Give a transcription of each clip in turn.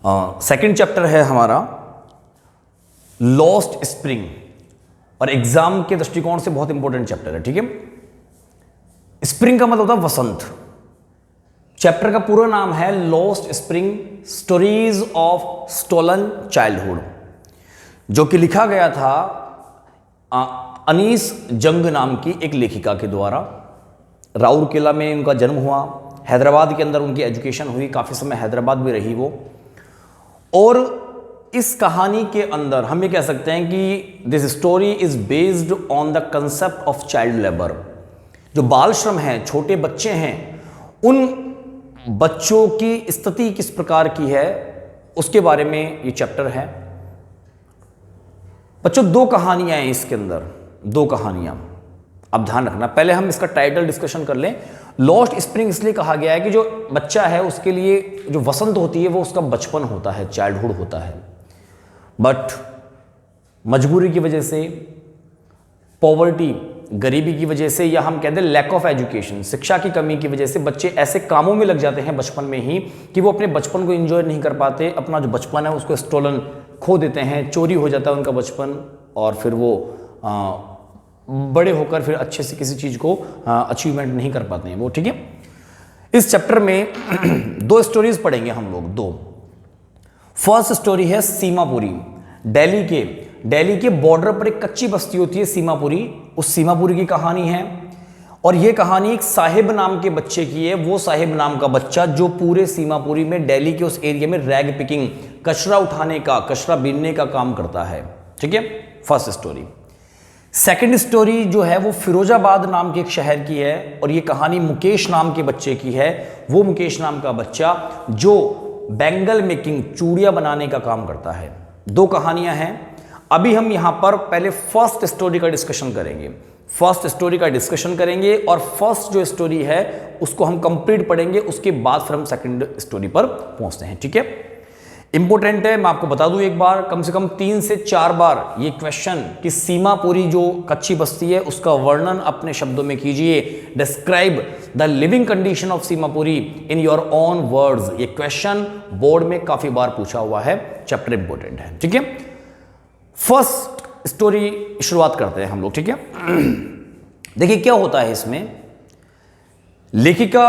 Second chapter है हमारा lost spring, और एग्जाम के दृष्टिकोण से बहुत इंपॉर्टेंट चैप्टर है। ठीक है, स्प्रिंग का मतलब होता है वसंत। चैप्टर का पूरा नाम है lost spring stories of stolen childhood, जो कि लिखा गया था अनीस जंग नाम की एक लेखिका के द्वारा। राउरकेला में उनका जन्म हुआ, हैदराबाद के अंदर उनकी एजुकेशन हुई, काफ़ी समय हैदराबाद में रही वो। और इस कहानी के अंदर हम ये कह सकते हैं कि this story is based on the concept of child labour. जो बाल श्रम है, छोटे बच्चे हैं, उन बच्चों की स्थिति किस प्रकार की है उसके बारे में ये चैप्टर है। बच्चों, दो कहानियां हैं इसके अंदर, दो कहानियां, अब ध्यान रखना। पहले हम इसका टाइटल डिस्कशन कर लें। लॉस्ट स्प्रिंग इसलिए कहा गया है कि जो बच्चा है उसके लिए जो वसंत होती है वो उसका बचपन होता है, चाइल्डहुड होता है। बट मजबूरी की वजह से, पॉवर्टी, गरीबी की वजह से, या हम कहते हैं लैक ऑफ एजुकेशन, शिक्षा की कमी की वजह से बच्चे ऐसे कामों में लग जाते हैं बचपन में ही कि वो अपने बचपन को एंजॉय नहीं कर पाते। अपना जो बचपन है उसको स्टोलन, खो देते हैं, चोरी हो जाता है उनका बचपन, और फिर वो बड़े होकर फिर अच्छे से किसी चीज़ को अचीवमेंट नहीं कर पाते हैं वो। ठीक है, इस चैप्टर में दो स्टोरीज पढ़ेंगे हम लोग, दो। फर्स्ट स्टोरी है सीमापुरी। दिल्ली के बॉर्डर पर एक कच्ची बस्ती होती है सीमापुरी, उस सीमापुरी की कहानी है। और यह कहानी एक साहिब नाम के बच्चे की है। वो साहिब नाम का बच्चा जो पूरे सीमापुरी में, दिल्ली के उस एरिया में रैग पिकिंग, कचरा उठाने का, कचरा बीनने का काम करता है। ठीक है, फर्स्ट स्टोरी। सेकंड स्टोरी जो है वो फिरोजाबाद नाम के एक शहर की है, और ये कहानी मुकेश नाम के बच्चे की है। वो मुकेश नाम का बच्चा जो बैंगल मेकिंग, चूड़ियां बनाने का काम करता है। दो कहानियां हैं। अभी हम यहां पर पहले फर्स्ट स्टोरी का डिस्कशन करेंगे। फर्स्ट स्टोरी का डिस्कशन करेंगे और फर्स्ट जो स्टोरी है उसको हम कंप्लीट पढ़ेंगे, उसके बाद फिर हम सेकंड स्टोरी पर पहुंचते हैं। ठीक है, इंपॉर्टेंट है, मैं आपको बता दूं एक बार, कम से कम 3 से 4 बार ये क्वेश्चन कि सीमापुरी जो कच्ची बस्ती है उसका वर्णन अपने शब्दों में कीजिए। Describe the living condition of Seemapuri in your own words. ये क्वेश्चन बोर्ड में काफी बार पूछा हुआ है, चैप्टर इंपॉर्टेंट है। ठीक है, फर्स्ट स्टोरी शुरुआत करते हैं हम लोग। ठीक है, देखिए क्या होता है इसमें। लेखिका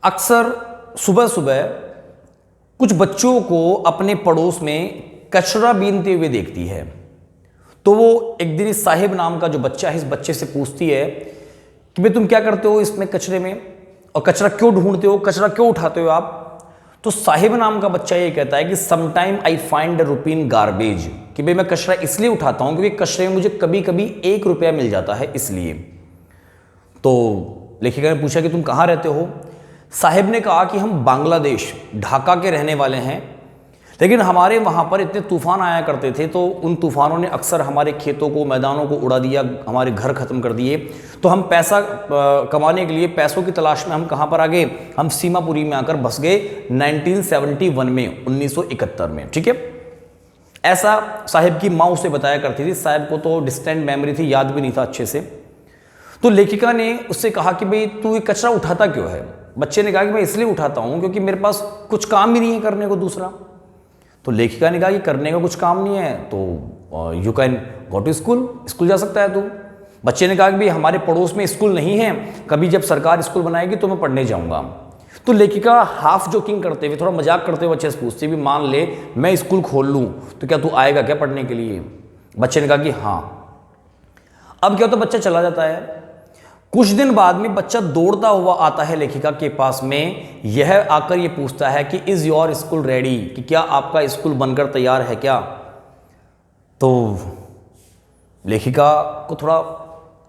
अक्सर सुबह सुबह कुछ बच्चों को अपने पड़ोस में कचरा बीनते हुए देखती है। तो वो एक दिन इस साहिब नाम का जो बच्चा है, इस बच्चे से पूछती है कि भाई तुम क्या करते हो इसमें कचरे में, और कचरा क्यों ढूंढते हो, कचरा क्यों उठाते हो आप। तो साहिब नाम का बच्चा ये कहता है कि समटाइम आई फाइंड द रूपीन गार्बेज, कि भाई मैं कचरा इसलिए उठाता हूं क्योंकि कचरे में मुझे कभी कभी 1 रुपया मिल जाता है, इसलिए। तो लेखिका ने पूछा कि तुम कहाँ रहते हो। साहिब ने कहा कि हम बांग्लादेश, ढाका के रहने वाले हैं, लेकिन हमारे वहाँ पर इतने तूफान आया करते थे, तो उन तूफानों ने अक्सर हमारे खेतों को, मैदानों को उड़ा दिया, हमारे घर ख़त्म कर दिए। तो हम पैसा कमाने के लिए, पैसों की तलाश में हम कहाँ पर आ गए, हम सीमापुरी में आकर बस गए 1971 में, 1971 में। ठीक है, ऐसा साहिब की माँ उसे बताया करती थी। साहिब को तो डिस्टेंट मेमोरी थी, याद भी नहीं था अच्छे से। तो लेखिका ने उससे कहा कि भाई तू ये कचरा उठाता क्यों है। बच्चे ने कहा कि मैं इसलिए उठाता हूं क्योंकि मेरे पास कुछ काम भी नहीं है करने को दूसरा। तो लेखिका ने कहा कि करने का कुछ काम नहीं है तो you can go to school, school जा सकता है तू। बच्चे ने कहा कि भाई हमारे पड़ोस में स्कूल नहीं है, कभी जब सरकार स्कूल बनाएगी तो मैं पढ़ने जाऊंगा। तो लेखिका हाफ जोकिंग करते हुए, थोड़ा मजाक करते हुए बच्चे से पूछती भी, मान ले मैं स्कूल खोल लूँ तो क्या तू आएगा क्या पढ़ने के लिए। बच्चे ने कहा कि हाँ। अब क्या होता, बच्चा चला जाता है। कुछ दिन बाद में बच्चा दौड़ता हुआ आता है लेखिका के पास में। यह आकर ये पूछता है कि इज योर स्कूल रेडी, कि क्या आपका स्कूल बनकर तैयार है क्या। तो लेखिका को थोड़ा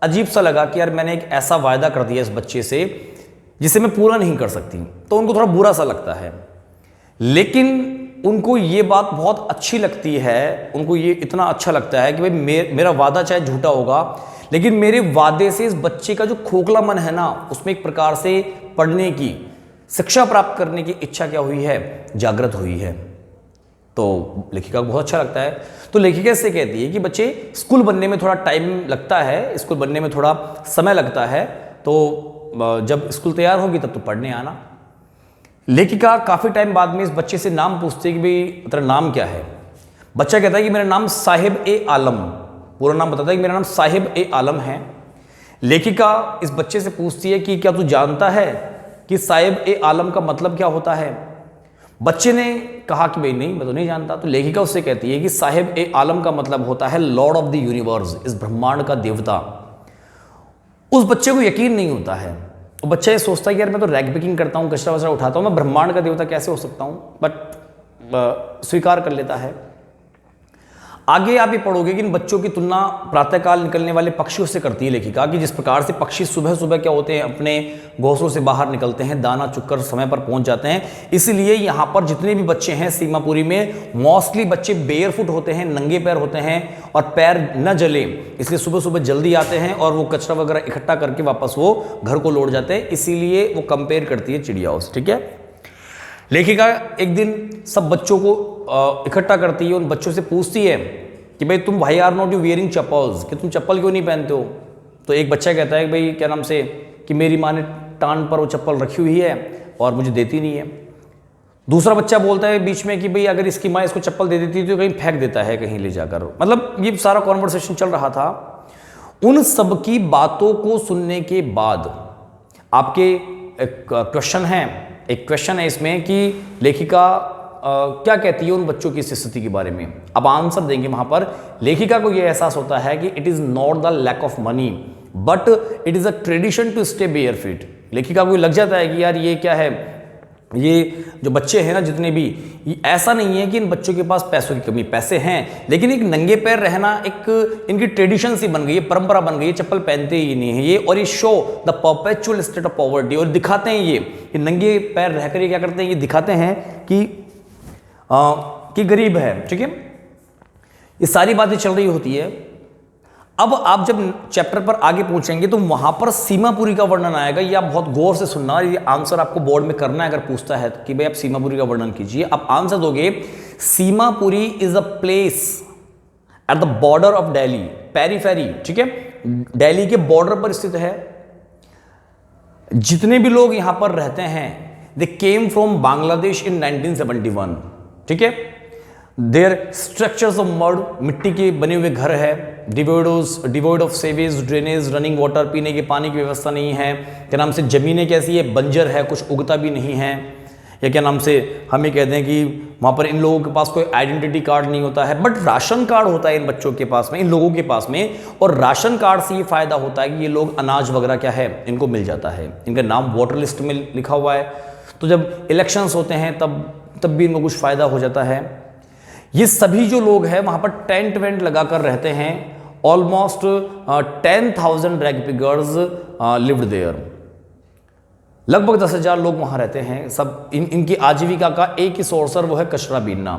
अजीब सा लगा कि यार मैंने एक ऐसा वायदा कर दिया इस बच्चे से जिसे मैं पूरा नहीं कर सकती। तो उनको थोड़ा बुरा सा लगता है, लेकिन उनको ये बात बहुत अच्छी लगती है। उनको ये इतना अच्छा लगता है कि भाई मेरा वादा चाहे झूठा होगा, लेकिन मेरे वादे से इस बच्चे का जो खोखला मन है ना, उसमें एक प्रकार से पढ़ने की, शिक्षा प्राप्त करने की इच्छा क्या हुई है, जागृत हुई है। तो लेखिका को बहुत अच्छा लगता है। तो लेखिका इससे कहती है कि बच्चे, स्कूल बनने में थोड़ा टाइम लगता है, स्कूल बनने में थोड़ा समय लगता है, तो जब स्कूल तैयार होगी तब तो पढ़ने आना। लेखिका काफी टाइम बाद में इस बच्चे से नाम पूछती है कि भाई तेरा नाम क्या है। बच्चा कहता है कि मेरा नाम साहिब ए आलम, पूरा नाम बताता है कि मेरा नाम साहिब ए आलम है। लेखिका इस बच्चे से पूछती है कि क्या तू जानता है कि साहिब ए आलम का मतलब क्या होता है। बच्चे ने कहा कि भाई नहीं, मैं तो नहीं जानता। तो लेखिका उससे कहती है कि साहिब ए आलम का मतलब होता है लॉर्ड ऑफ द यूनिवर्स, इस ब्रह्मांड का देवता। उस बच्चे को यकीन नहीं होता है। तो बच्चा ये सोचता है कि यार मैं तो रैग पिकिंग करता हूँ, कचरा वचरा उठाता हूँ, मैं ब्रह्मांड का देवता कैसे हो सकता हूँ, बट स्वीकार कर लेता है। आगे आप ये पढ़ोगे कि इन बच्चों की तुलना प्रातःकाल निकलने वाले पक्षियों से करती है लेखिका, कि जिस प्रकार से पक्षी सुबह सुबह क्या होते हैं, अपने घोंसलों से बाहर निकलते हैं, दाना चुगकर समय पर पहुंच जाते हैं। इसलिए यहाँ पर जितने भी बच्चे हैं सीमापुरी में, मोस्टली बच्चे बेयरफुट होते हैं, नंगे पैर होते हैं, और पैर न जले इसलिए सुबह सुबह जल्दी आते हैं और वो कचरा वगैरह इकट्ठा करके वापस वो घर को लौट जाते हैं। इसीलिए वो कंपेयर करती है चिड़ियाओं से। ठीक है। लेखिका एक दिन सब बच्चों को इकट्ठा करती है, उन बच्चों से पूछती है कि भाई तुम why are not you wearing chappals, कि तुम चप्पल क्यों नहीं पहनते हो। तो एक बच्चा कहता है कि भाई क्या नाम से, कि मेरी माँ ने टान पर वो चप्पल रखी हुई है और मुझे देती नहीं है। दूसरा बच्चा बोलता है बीच में कि भाई अगर इसकी माँ इसको चप्पल दे देती तो कहीं फेंक देता है कहीं ले जाकर। मतलब ये सारा कॉन्वर्सेशन चल रहा था। उन सब की बातों को सुनने के बाद आपके एक क्वेश्चन है इसमें कि लेखिका क्या कहती है उन बच्चों की स्थिति के बारे में। अब आंसर देंगे वहां पर। लेखिका को यह एहसास होता है कि it is not the lack of money but it is a tradition to stay bare feet. लेखिका को लग जाता है कि यार ये क्या है, ये जो बच्चे हैं ना जितने भी, ऐसा नहीं है कि इन बच्चों के पास पैसों की कमी, पैसे हैं, लेकिन एक नंगे पैर रहना एक इनकी ट्रेडिशन सी बन गई है, परंपरा बन गई है, चप्पल पहनते ही नहीं है ये। और ये show the perpetual state of poverty, और दिखाते हैं ये नंगे पैर रहकर ये क्या करते हैं, ये दिखाते हैं कि गरीब है। ठीक है। ये सारी बातें चल रही होती है। अब आप जब चैप्टर पर आगे पहुंचेंगे तो वहां पर सीमापुरी का वर्णन आएगा। ये आप बहुत गौर से सुनना, ये आंसर आपको बोर्ड में करना है अगर पूछता है कि भाई आप सीमापुरी का वर्णन कीजिए। आप आंसर दोगे Seemapuri is a place at the border of Delhi, periphery. ठीक है। दिल्ली के बॉर्डर पर स्थित है। जितने भी लोग यहां पर रहते हैं दे केम फ्रॉम बांग्लादेश इन 1971। ठीक है। देयर स्ट्रक्चर्स ऑफ मड, मिट्टी के बने हुए घर है, devoid of sewage, drainage, running water, पीने के पानी की व्यवस्था नहीं है। क्या नाम से जमीनें कैसी है, बंजर है, कुछ उगता भी नहीं है। या क्या नाम से हम ये कहते हैं कि वहाँ पर इन लोगों के पास कोई आइडेंटिटी कार्ड नहीं होता है, बट राशन कार्ड होता है इन बच्चों के पास में, इन लोगों के पास में। और राशन कार्ड से ये फायदा होता है कि ये लोग अनाज वगैरह क्या है इनको मिल जाता है, इनका नाम वोटर लिस्ट में लिखा हुआ है। तो जब इलेक्शंस होते हैं तब भी इनको कुछ फायदा हो जाता है। ये सभी जो लोग हैं वहां पर टेंट वेंट लगाकर रहते हैं। Almost 10,000 rag pickers lived there. लगभग 10,000 लोग वहां रहते हैं। सब इनकी आजीविका का एक ही सोर्स है, वो है कचरा बीनना।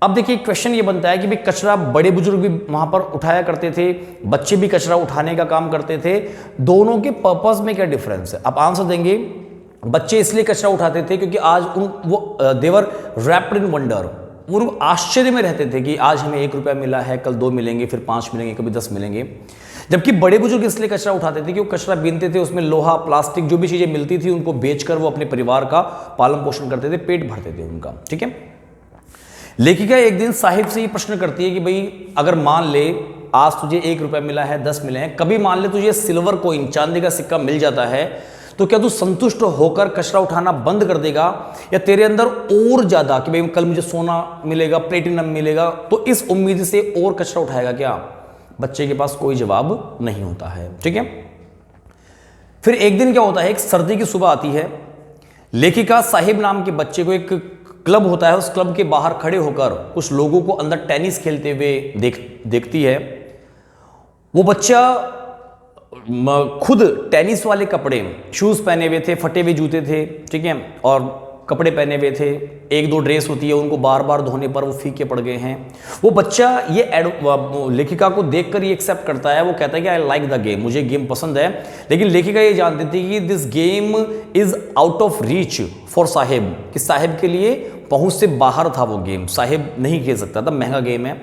अब देखिए क्वेश्चन ये बनता है कि भाई कचरा बड़े बुजुर्ग भी वहां पर उठाया करते थे, बच्चे भी कचरा उठाने का काम करते थे, दोनों के पर्पस में क्या डिफरेंस है। अब आंसर देंगे बच्चे इसलिए कचरा उठाते थे क्योंकि आज देवर रैप्ड इन वंडर, वो लोग आश्चर्य में रहते थे कि आज हमें 1 रुपया मिला है, कल 2 मिलेंगे, फिर 5 मिलेंगे, कभी 10 मिलेंगे। जबकि बड़े बुजुर्ग इसलिए कचरा उठाते थे कि वो कचरा बीनते थे, उसमें लोहा प्लास्टिक जो भी चीजें मिलती थी उनको बेचकर वो अपने परिवार का पालन पोषण करते थे, पेट भरते थे उनका। ठीक है। लेखिका एक दिन साहिब से ये प्रश्न करती है कि भाई अगर मान ले आज तुझे 1 रुपया मिला है, 10 मिले हैं, कभी मान ले तुझे सिल्वर कॉइन, चांदी का सिक्का मिल जाता है, तो क्या तू संतुष्ट होकर कचरा उठाना बंद कर देगा, या तेरे अंदर और ज्यादा कि भाई कल मुझे सोना मिलेगा, प्लेटिनम मिलेगा, तो इस उम्मीद से और कचरा उठाएगा क्या। बच्चे के पास कोई जवाब नहीं होता है। ठीक है। फिर एक दिन क्या होता है, एक सर्दी की सुबह आती है। लेखिका साहिब नाम के बच्चे को, एक क्लब होता है, उस क्लब के बाहर खड़े होकर कुछ लोगों को अंदर टेनिस खेलते हुए देखती है। वो बच्चा खुद टेनिस वाले कपड़े, शूज पहने हुए थे, फटे हुए जूते थे। ठीक है। और कपड़े पहने हुए थे, 1-2 ड्रेस होती है, उनको बार बार धोने पर वो फीके पड़ गए हैं। वो बच्चा ये लेखिका को देखकर ये एक्सेप्ट करता है। वो कहता है कि आई लाइक द गेम, मुझे गेम पसंद है। लेकिन लेखिका ये जानती थी कि this game is out of reach for Sahib, कि साहिब के लिए पहुंच से बाहर था वो गेम, साहिब नहीं खेल सकता था, महंगा गेम है।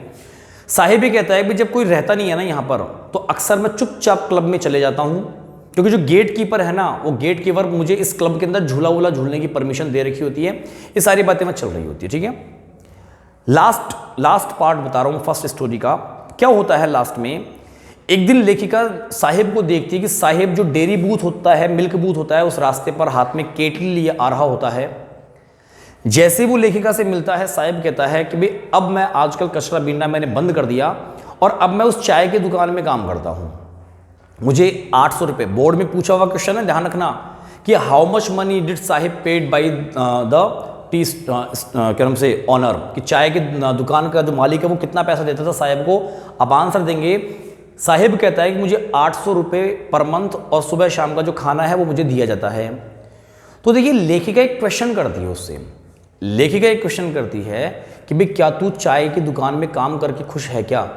साहिब ही कहता है कि जब कोई रहता नहीं है ना यहाँ पर, तो अक्सर मैं चुपचाप क्लब में चले जाता हूँ, क्योंकि जो गेट कीपर है ना, वो गेट कीपर मुझे इस क्लब के अंदर झूला वूला झूलने की परमिशन दे रखी होती है, ये सारी बातें मैं चल रही होती है, ठीक है। लास्ट पार्ट बता रहा हूं फर्स्ट स्टोरी का। क्या होता है लास्ट में, एक दिन लेखिका साहिब को देखती है कि साहिब जो डेयरी बूथ होता है, मिल्क बूथ होता है, उस रास्ते पर हाथ में केटली लिए आ रहा होता है। जैसे वो लेखिका से मिलता है, साहिब कहता है कि भाई अब मैं आजकल कचरा बीनना मैंने बंद कर दिया और अब मैं उस चाय की दुकान में काम करता हूं, मुझे 800 रुपये, बोर्ड में पूछा हुआ क्वेश्चन है, ध्यान रखना कि how much money did Sahib paid by the T क्या नाम से ऑनर, कि चाय की दुकान का जो मालिक है वो कितना पैसा देता था साहिब को। अब आंसर देंगे, साहिब कहता है कि मुझे 800 रुपये पर मंथ और सुबह शाम का जो खाना है वो मुझे दिया जाता है। तो देखिए लेखिका एक क्वेश्चन करती है उससे, लेखिका एक क्वेश्चन करती है कि भाई क्या तू चाय की दुकान में काम करके खुश है क्या।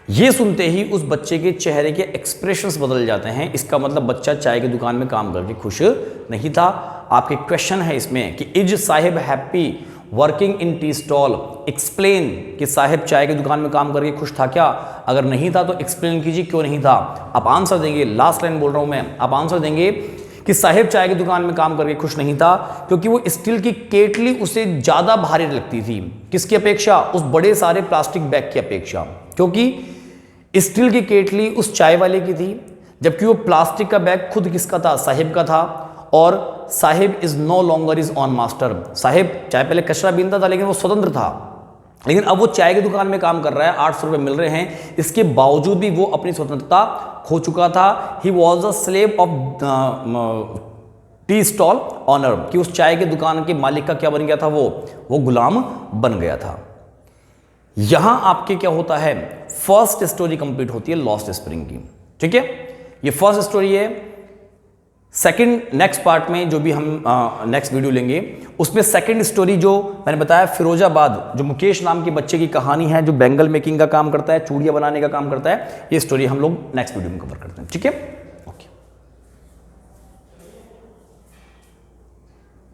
ये सुनते ही उस बच्चे के चेहरे के एक्सप्रेशंस बदल जाते हैं, इसका मतलब बच्चा चाय की दुकान में काम करके खुश नहीं था। आपके क्वेश्चन है इसमें कि is Sahib happy working in tea stall, explain कि साहिब चाय की दुकान में काम करके खुश था क्या, अगर नहीं था तो एक्सप्लेन कीजिए क्यों नहीं था। आप आंसर देंगे, लास्ट लाइन बोल रहा हूं मैं, आप आंसर देंगे कि साहिब चाय की दुकान में काम करके खुश नहीं था क्योंकि वो स्टील की केटली उसे ज़्यादा भारी लगती थी। किसकी अपेक्षा, उस बड़े सारे प्लास्टिक बैग की अपेक्षा, क्योंकि स्टील की केटली उस चाय वाले की थी, जबकि वो प्लास्टिक का बैग खुद किसका था, साहिब का था। और Saheb is no longer is own master, Saheb चाय पहले कचरा बीनता था लेकिन वो स्वतंत्र था, लेकिन अब वो चाय की दुकान में काम कर रहा है, 800 रुपये मिल रहे हैं, इसके बावजूद भी वो अपनी स्वतंत्रता खो चुका था। He was a slave of tea stall owner, कि उस चाय की दुकान के मालिक का क्या बन गया था, वो गुलाम बन गया था। यहां आपके क्या होता है, फर्स्ट स्टोरी कंप्लीट होती है लॉस्ट स्प्रिंग की, ठीक है। ये फर्स्ट स्टोरी है। सेकंड नेक्स्ट पार्ट में जो भी हम नेक्स्ट वीडियो लेंगे उसमें सेकंड स्टोरी जो मैंने बताया फिरोजाबाद, जो मुकेश नाम के बच्चे की कहानी है जो बैंगल मेकिंग का काम करता है, चूड़ियां बनाने का काम करता है, ये स्टोरी हम लोग नेक्स्ट वीडियो में कवर करते हैं, ठीक है।